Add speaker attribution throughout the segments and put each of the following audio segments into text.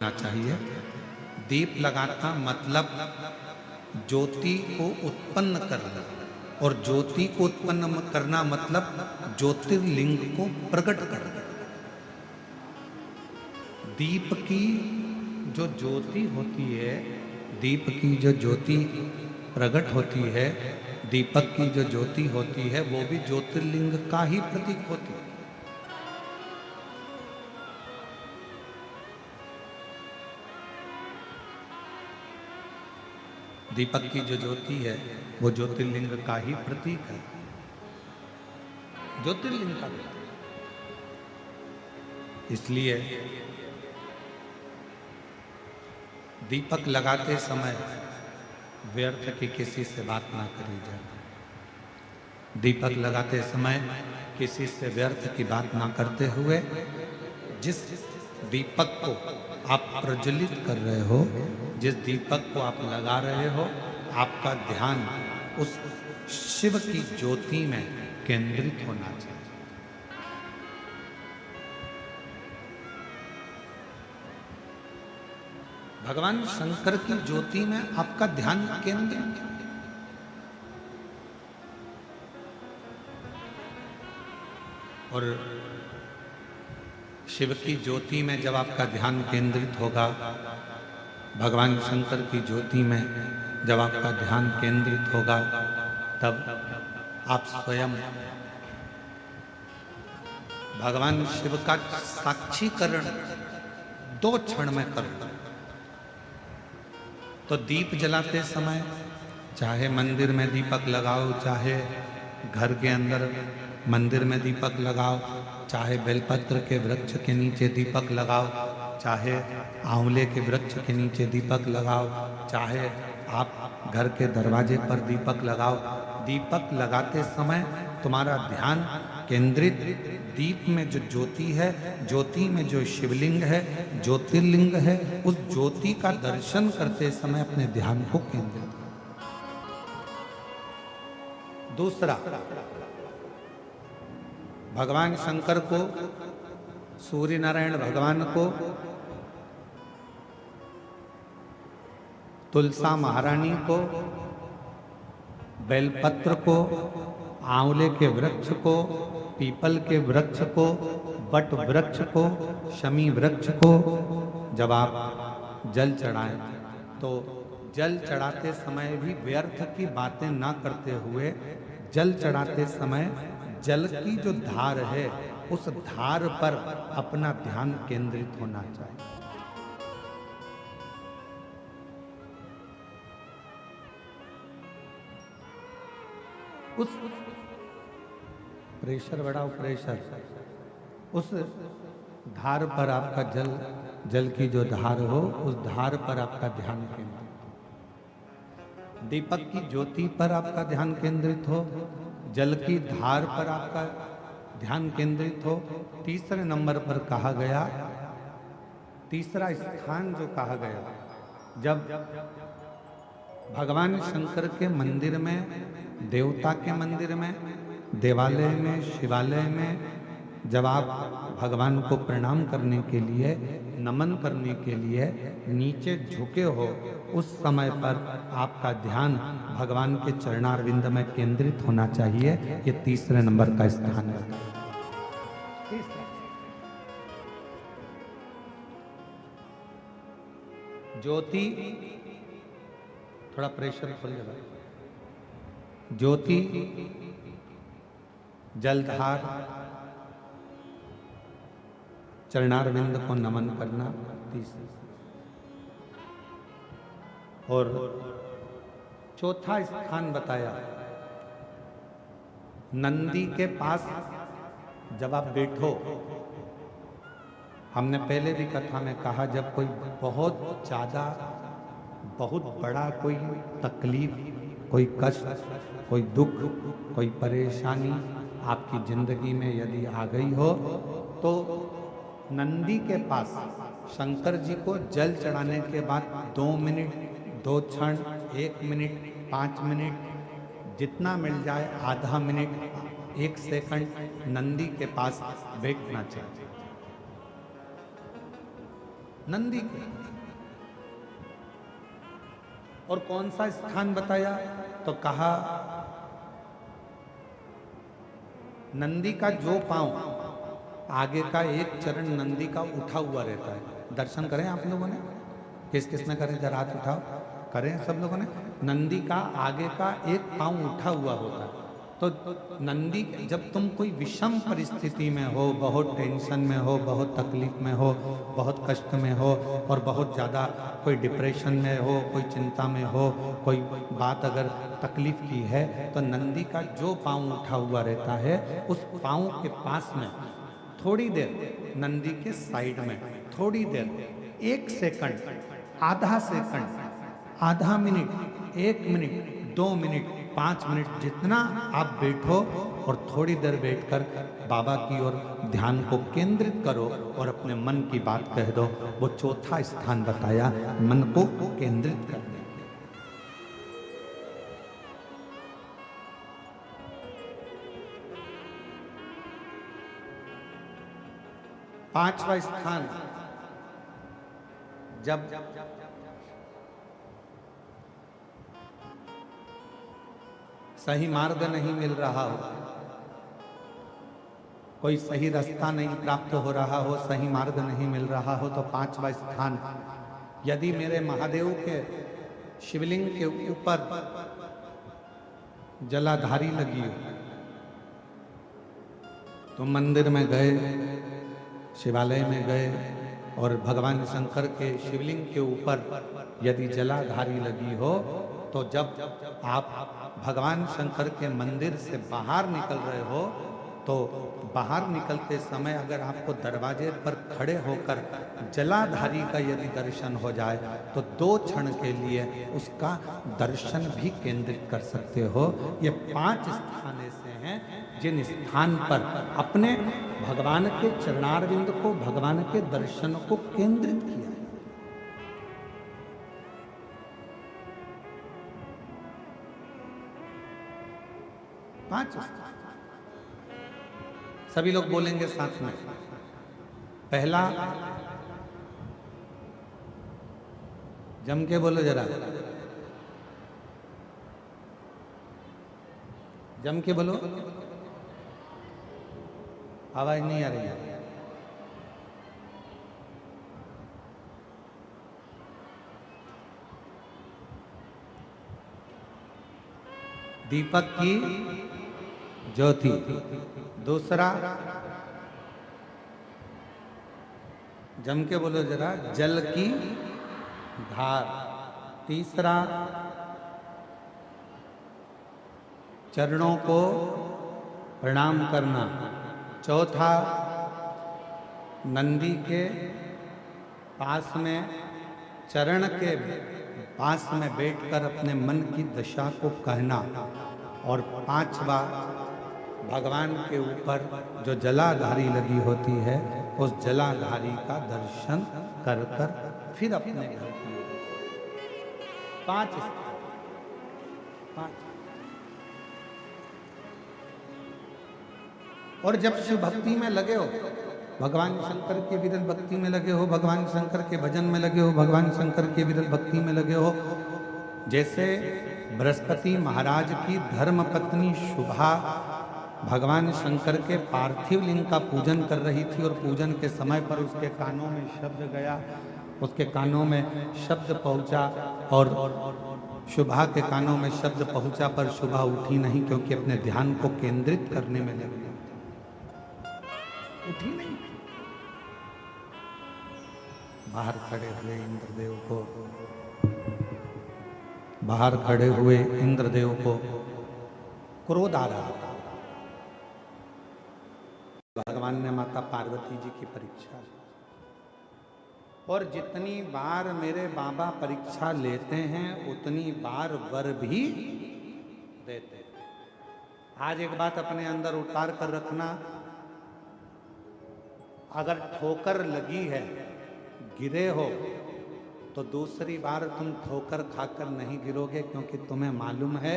Speaker 1: चाहिए। दीप लगाना मतलब ज्योति को उत्पन्न करना, और ज्योति को उत्पन्न करना मतलब ज्योतिर्लिंग को प्रकट करना। दीप की जो ज्योति होती है, दीप की जो ज्योति प्रकट होती है, दीपक की जो ज्योति होती है, वो भी ज्योतिर्लिंग का ही प्रतीक होती है। दीपक की जो ज्योति है वो ज्योतिर्लिंग का ही प्रतीक है, ज्योतिर्लिंग का प्रतीक। इसलिए दीपक लगाते समय व्यर्थ की किसी से बात ना करी जाए। दीपक लगाते समय किसी से व्यर्थ की बात ना करते हुए जिस दीपक को आप प्रज्वलित कर रहे हो, जिस दीपक को आप लगा रहे हो, आपका ध्यान उस शिव की ज्योति में केंद्रित होना चाहिए। भगवान शंकर की ज्योति में आपका ध्यान केंद्रित। और शिव की ज्योति में जब आपका ध्यान केंद्रित होगा, भगवान शंकर की ज्योति में जब आपका ध्यान केंद्रित होगा, तब आप स्वयं भगवान शिव का साक्षीकरण 2 क्षण में करो। तो दीप जलाते समय चाहे मंदिर में दीपक लगाओ, चाहे घर के अंदर मंदिर में दीपक लगाओ, चाहे बेलपत्र के वृक्ष के नीचे दीपक लगाओ, चाहे आंवले के वृक्ष के नीचे दीपक लगाओ, चाहे आप घर के दरवाजे पर दीपक लगाओ। दीपक लगाते समय तुम्हारा ध्यान केंद्रित दीप में जो ज्योति है, ज्योति में जो शिवलिंग है, ज्योतिर्लिंग है, उस ज्योति का दर्शन करते समय अपने ध्यान को केंद्रित। दूसरा, भगवान शंकर को, सूर्य नारायण भगवान को, तुलसा महारानी को, बेलपत्र को, आंवले के वृक्ष को, पीपल के वृक्ष को, बट वृक्ष को, शमी वृक्ष को जब आप जल चढ़ाएं, तो जल चढ़ाते समय भी व्यर्थ की बातें ना करते हुए, जल चढ़ाते समय जल की जो धार है, उस धार पर अपना ध्यान केंद्रित होना चाहिए। उस प्रेशर बढ़ाओ, प्रेशर, उस धार पर आपका जल की जो धार हो, उस धार पर आपका ध्यान केंद्रित। दीपक की ज्योति पर आपका ध्यान केंद्रित हो, जल की धार पर आपका ध्यान केंद्रित हो। तीसरे नंबर पर कहा गया, तीसरा स्थान जो कहा गया, जब भगवान शंकर के मंदिर में, देवता के मंदिर में, देवालय में, शिवालय में जब आप भगवान को प्रणाम करने के लिए, नमन करने के लिए नीचे झुके हो, उस समय पर आपका ध्यान भगवान के चरणारविंद में केंद्रित होना चाहिए। ये तीसरे नंबर का स्थान है। ज्योति, थोड़ा प्रेशर खोल जाए। ज्योति, जलधार, चरणारविंद को नमन करना, तीसरा। और चौथा स्थान बताया, नंदी के पास जब आप बैठो। हमने पहले भी कथा में कहा, जब कोई बहुत ज्यादा, बहुत बड़ा कोई तकलीफ, कोई कष्ट, कोई दुख, कोई परेशानी आपकी जिंदगी में यदि आ गई हो, तो नंदी के पास शंकर जी को जल चढ़ाने के बाद 2 मिनट, 2 क्षण, 1 मिनट, 5 मिनट, जितना मिल जाए, आधा मिनट, 1 सेकंड नंदी के पास बैठना चाहिए। नंदी के। और कौन सा स्थान बताया? तो कहा नंदी का जो पांव आगे का एक चरण नंदी का उठा हुआ रहता है। दर्शन करें आप लोगों ने? किस किस ने करें? जरा हाथ उठाओ। करें सब लोगों ने? नंदी का आगे का एक पांव उठा हुआ होता है। तो नंदी, जब तुम कोई विषम परिस्थिति में हो, बहुत टेंशन में हो, बहुत तकलीफ में हो, बहुत कष्ट में हो और बहुत ज़्यादा कोई डिप्रेशन में हो, कोई चिंता में हो, कोई बात अगर तकलीफ की है, तो नंदी का जो पांव उठा हुआ रहता है उस पांव के पास में थोड़ी देर, नंदी के साइड में थोड़ी देर, 1 सेकंड, आधा सेकंड, आधा मिनट, 1 मिनट, 2 मिनट, 5 मिनट, जितना आप बैठो और थोड़ी देर बैठकर बाबा की ओर ध्यान को केंद्रित करो और अपने मन की बात कह दो। वो चौथा स्थान बताया मन को केंद्रित करने। पांचवा स्थान, जब सही मार्ग नहीं मिल रहा हो, कोई सही रास्ता नहीं प्राप्त हो रहा हो, सही मार्ग नहीं मिल रहा हो, तो पांचवा स्थान, यदि मेरे महादेव के शिवलिंग के ऊपर जलाधारी लगी हो, तो मंदिर में गए, शिवालय में गए और भगवान शंकर के शिवलिंग के ऊपर यदि जलाधारी लगी हो, तो जब आप भगवान शंकर के मंदिर से बाहर निकल रहे हो, तो बाहर निकलते समय अगर आपको दरवाजे पर खड़े होकर जलाधारी का यदि दर्शन हो जाए, तो 2 क्षण के लिए उसका दर्शन भी केंद्रित कर सकते हो। ये 5 स्थान ऐसे हैं जिन स्थान पर अपने भगवान के चरणारविंद को, भगवान के दर्शन को केंद्रित किया है। पांच सभी लोग बोलेंगे साथ में। पहला, जम के बोलो जरा, जम के बोलो, आवाज नहीं आ रही है। दीपक की ज्योति। दूसरा, जम के बोलो जरा, जल की धार। तीसरा, चरणों को प्रणाम करना। चौथा, नंदी के पास में, चरण के पास में बैठकर अपने मन की दशा को कहना। और पांचवा, भगवान के ऊपर जो जलाधारी लगी होती है, उस जलाधारी का दर्शन कर कर फिर अपने घर की। 5 और जब शिव भक्ति में लगे हो, भगवान शंकर के विरल भक्ति में लगे हो, भगवान शंकर के भजन में लगे हो, भगवान शंकर के विरल भक्ति में लगे हो, जैसे बृहस्पति महाराज की धर्म पत्नी शुभा भगवान शंकर के पार्थिव लिंग का पूजन कर रही थी और पूजन के समय पर उसके कानों में शब्द गया, उसके कानों में शब्द पहुंचा और शुभा के कानों में शब्द पहुंचा, पर शुभा उठी नहीं क्योंकि अपने ध्यान को केंद्रित करने में लगी, उठी नहीं। बाहर खड़े हुए इंद्रदेव को, बाहर खड़े हुए इंद्रदेव को क्रोध आ रहा था। भगवान ने माता पार्वती जी की परीक्षा ली, और जितनी बार मेरे बाबा परीक्षा लेते हैं उतनी बार वर भी देते हैं। आज एक बात अपने अंदर उतार कर रखना, अगर ठोकर लगी है, गिरे हो, तो दूसरी बार तुम ठोकर खाकर नहीं गिरोगे, क्योंकि तुम्हें मालूम है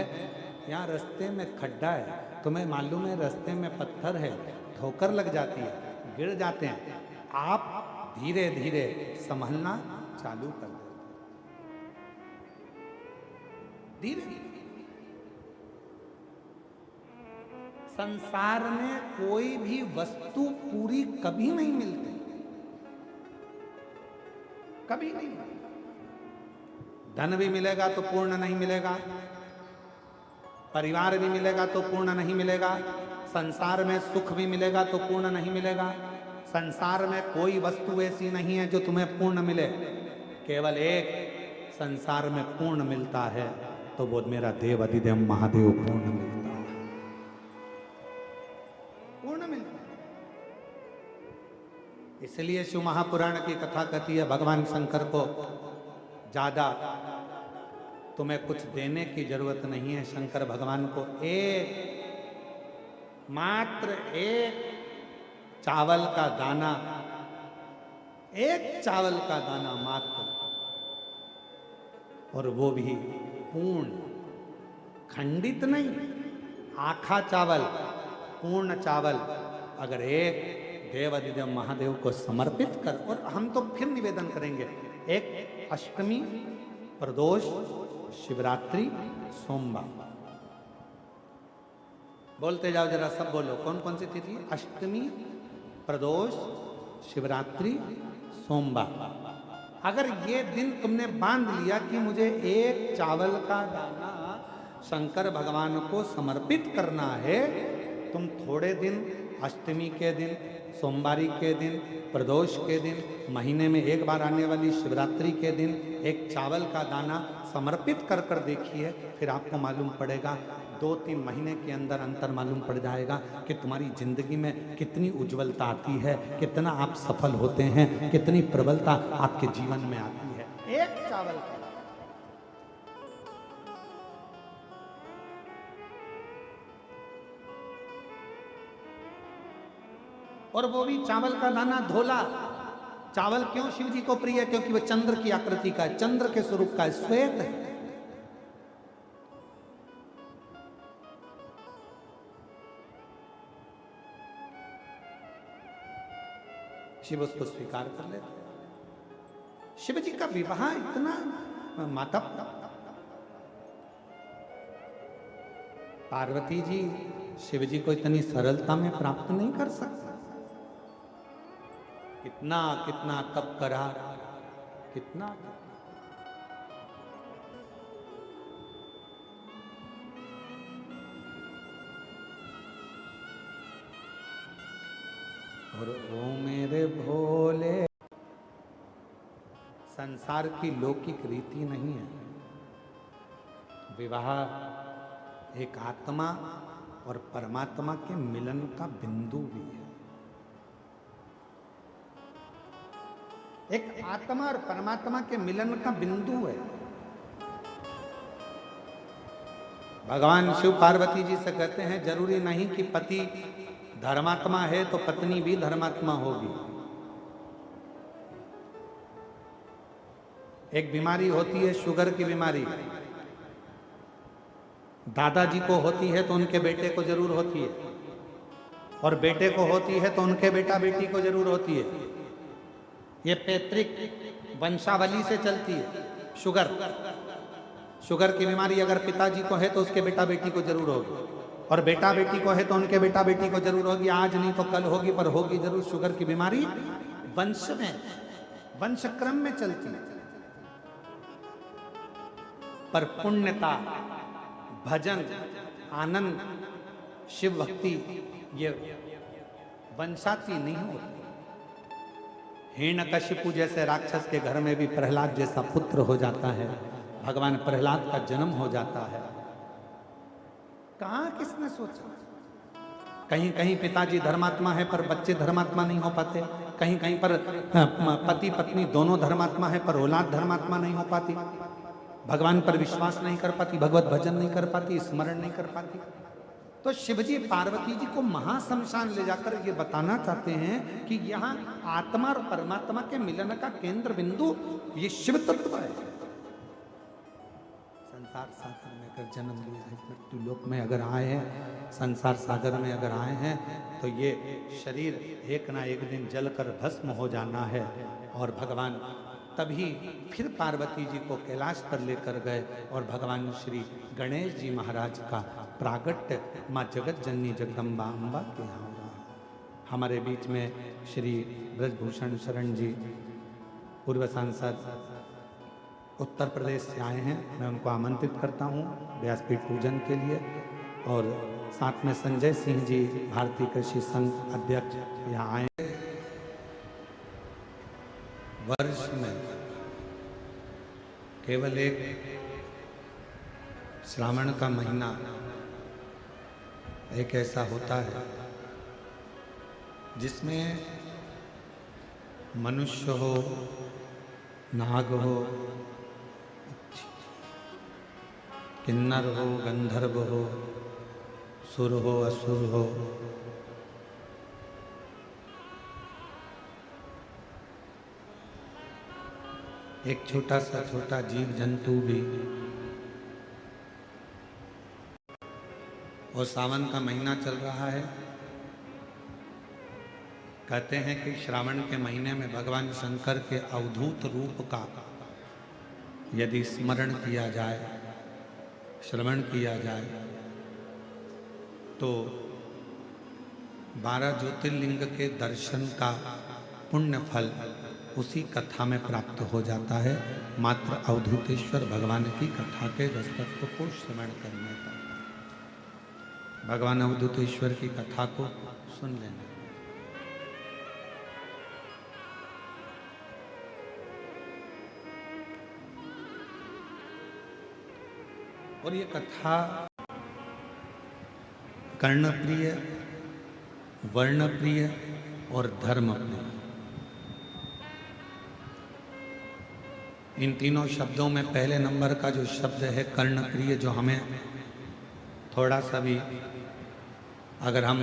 Speaker 1: यहाँ रास्ते में खड्डा है, तुम्हें मालूम है रास्ते में पत्थर है, ठोकर लग जाती है, गिर जाते हैं। आप धीरे धीरे संभलना चालू कर दे। धीरे धीरे संसार में कोई भी वस्तु पूरी कभी नहीं मिलती, कभी नहीं। धन भी मिलेगा तो पूर्ण नहीं मिलेगा, परिवार भी मिलेगा तो पूर्ण नहीं मिलेगा, संसार में सुख भी मिलेगा तो पूर्ण नहीं मिलेगा। संसार में कोई वस्तु ऐसी नहीं है जो तुम्हें पूर्ण मिले। केवल एक संसार में पूर्ण मिलता है, तो वो मेरा देव अधिदेव महादेव पूर्ण मिलता है, पूर्ण मिलता है। इसलिए शिव महापुराण की कथा कहती है, भगवान शंकर को ज्यादा तुम्हें कुछ देने की जरूरत नहीं है। शंकर भगवान को मात्र एक चावल का दाना, एक चावल का दाना मात्र, और वो भी पूर्ण, खंडित नहीं, आखा चावल, पूर्ण चावल अगर एक देव अधिदेव महादेव को समर्पित कर। और हम तो फिर निवेदन करेंगे, एक अष्टमी, प्रदोष, शिवरात्रि, सोमवार, बोलते जाओ जरा, सब बोलो, कौन कौन सी तिथि? अष्टमी, प्रदोष, शिवरात्रि, सोमवार। अगर ये दिन तुमने बांध लिया कि मुझे एक चावल का दाना शंकर भगवान को समर्पित करना है, तुम थोड़े दिन, अष्टमी के दिन, सोमवारी के दिन, प्रदोष के दिन, महीने में एक बार आने वाली शिवरात्रि के दिन एक चावल का दाना समर्पित कर कर देखिए, फिर आपको मालूम पड़ेगा, 2-3 महीने के अंदर अंतर मालूम पड़ जाएगा कि तुम्हारी जिंदगी में कितनी उज्जवलता आती है, कितना आप सफल होते हैं, कितनी प्रबलता आपके जीवन में आती है। एक चावल का, और वो भी चावल का दाना धोला। चावल क्यों शिव जी को प्रिय है? क्योंकि वह चंद्र की आकृति का है, चंद्र के स्वरूप का है, श्वेत है। शिव उसको स्वीकार कर लेते। शिव जी का विवाह इतना, माता पार्वती जी शिव जी को इतनी सरलता में प्राप्त नहीं कर सकते। कितना कितना तप करा, कितना, और ओ मेरे भोले, संसार की लौकिक रीति नहीं है। विवाह एक आत्मा और परमात्मा के मिलन का बिंदु भी है। एक आत्मा और परमात्मा के मिलन का बिंदु है। भगवान शिव पार्वती जी से कहते हैं, जरूरी नहीं कि पति धर्मात्मा है तो पत्नी भी धर्मात्मा होगी। एक बीमारी होती है शुगर की बीमारी, दादाजी को होती है तो उनके बेटे को जरूर होती है, और बेटे को होती है तो उनके बेटा बेटी को जरूर होती है। ये पैतृक वंशावली से चलती है। शुगर की बीमारी अगर पिताजी को है तो उसके बेटा बेटी को जरूर होगी, और बेटा बेटी को है तो उनके बेटा बेटी को जरूर होगी। आज नहीं तो कल होगी, पर होगी जरूर। शुगर की बीमारी वंश में, वंश क्रम में चलती है। पर पुण्यता, भजन, आनंद, शिव भक्ति ये वंशाती नहीं होती। हिरण्यकशिपु जैसे राक्षस के घर में भी प्रहलाद जैसा पुत्र हो जाता है, भगवान प्रहलाद का जन्म हो जाता है। कहां किसने सोचा? कहीं कहीं पिताजी धर्मात्मा है पर बच्चे धर्मात्मा नहीं हो पाते, कहीं कहीं पर पति पत्नी दोनों धर्मात्मा है पर औलाद धर्मात्मा नहीं हो पाती, भगवान पर विश्वास नहीं कर पाती, भगवत भजन नहीं कर पाती, स्मरण नहीं कर पाती। तो शिवजी पार्वती जी को महाशमशान ले जाकर ये बताना चाहते हैं कि यहाँ आत्मा और परमात्मा के मिलन का केंद्र बिंदु ये शिव तत्व है। संसार सागर में अगर जन्म लिया है, मृत्यु लोक में अगर आए हैं, संसार सागर में अगर आए हैं, तो ये शरीर एक ना एक दिन जलकर भस्म हो जाना है। और भगवान तभी फिर पार्वती जी को कैलाश पर लेकर गए और भगवान श्री गणेश जी महाराज का प्रागट्य माँ जगत जननी जगदम्बा अम्बा के यहाँ हो रहा है। हमारे बीच में श्री ब्रजभूषण शरण जी पूर्व सांसद उत्तर प्रदेश से आए हैं। मैं उनको आमंत्रित करता हूँ व्यासपीठ पूजन के लिए। और साथ में संजय सिंह जी भारतीय कृषि संघ अध्यक्ष यहाँ आए। वर्ष में केवल एक श्रावण का महीना एक ऐसा होता है जिसमें मनुष्य हो, नाग हो, किन्नर हो, गंधर्व हो, सुर हो, असुर हो, एक छोटा जीव जंतु भी। और सावन का महीना चल रहा है। कहते हैं कि श्रावण के महीने में भगवान शंकर के अवधूत रूप का यदि स्मरण किया जाए, श्रवण किया जाए, तो 12 ज्योतिर्लिंग के दर्शन का पुण्य फल उसी कथा में प्राप्त हो जाता है, मात्र अवधूतेश्वर भगवान की कथा के रसतत्व को श्रवण करने पर। भगवान अवधूतेश्वर की कथा को सुन लेना। और ये कथा कर्णप्रिय, वर्णप्रिय और धर्मप्रिय, इन तीनों शब्दों में पहले नंबर का जो शब्द है कर्णप्रिय, जो हमें थोड़ा सा भी अगर हम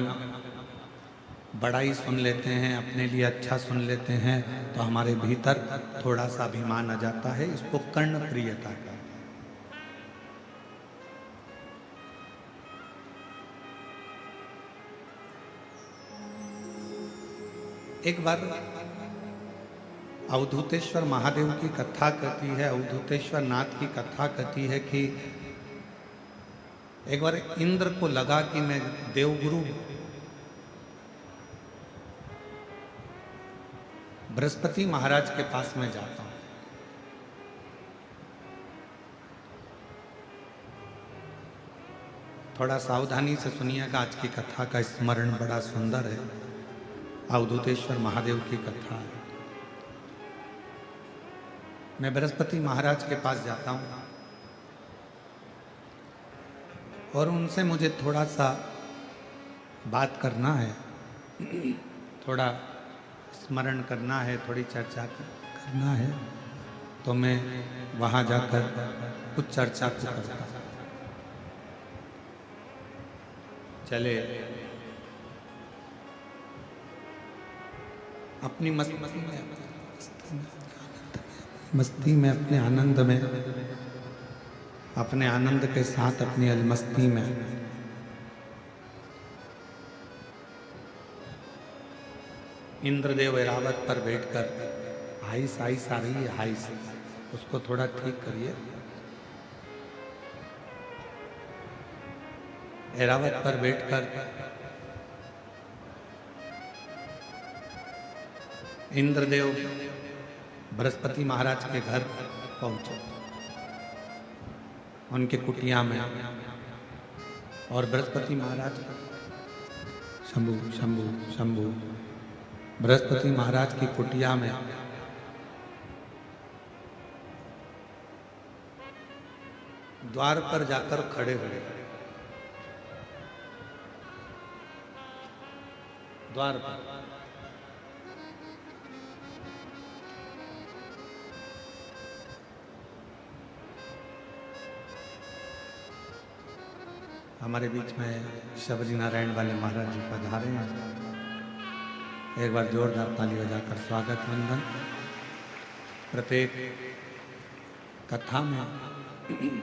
Speaker 1: बड़ा ही सुन लेते हैं, अपने लिए अच्छा सुन लेते हैं, तो हमारे भीतर थोड़ा सा अभिमान आ जाता है। इसको कर्णप्रियता कहते हैं। एक बार अवधूतेश्वर महादेव की कथा कहती है, अवधूतेश्वर नाथ की कथा कहती है कि एक बार इंद्र को लगा कि मैं देवगुरु बृहस्पति महाराज के पास में जाता हूं। थोड़ा सावधानी से सुनिएगा, आज की कथा का स्मरण बड़ा सुंदर है। अवधूतेश्वर महादेव की कथा है। मैं बृहस्पति महाराज के पास जाता हूं और उनसे मुझे थोड़ा सा बात करना है, थोड़ा स्मरण करना है, थोड़ी चर्चा करना है। तो मैं वहां जाकर कुछ चर्चा करता हूं। चले अपनी मस्ती में अपने आनंद में, अपने आनंद के साथ अपनी अलमस्ती में इंद्रदेव ऐरावत पर बैठकर हाइस आइस आ रही है, हाइस, उसको थोड़ा ठीक करिए। ऐरावत पर बैठकर इंद्रदेव बृहस्पति महाराज के घर पहुंचे, उनके कुटिया में। और बृहस्पति महाराज शंभु शंभु शंभु बृहस्पति महाराज की कुटिया में द्वार पर जाकर खड़े हुए। द्वार पर हमारे बीच में शबरी नारायण वाले महाराज जी पधारे हैं। एक बार जोरदार ताली बजाकर स्वागत वंदन। प्रत्येक कथा में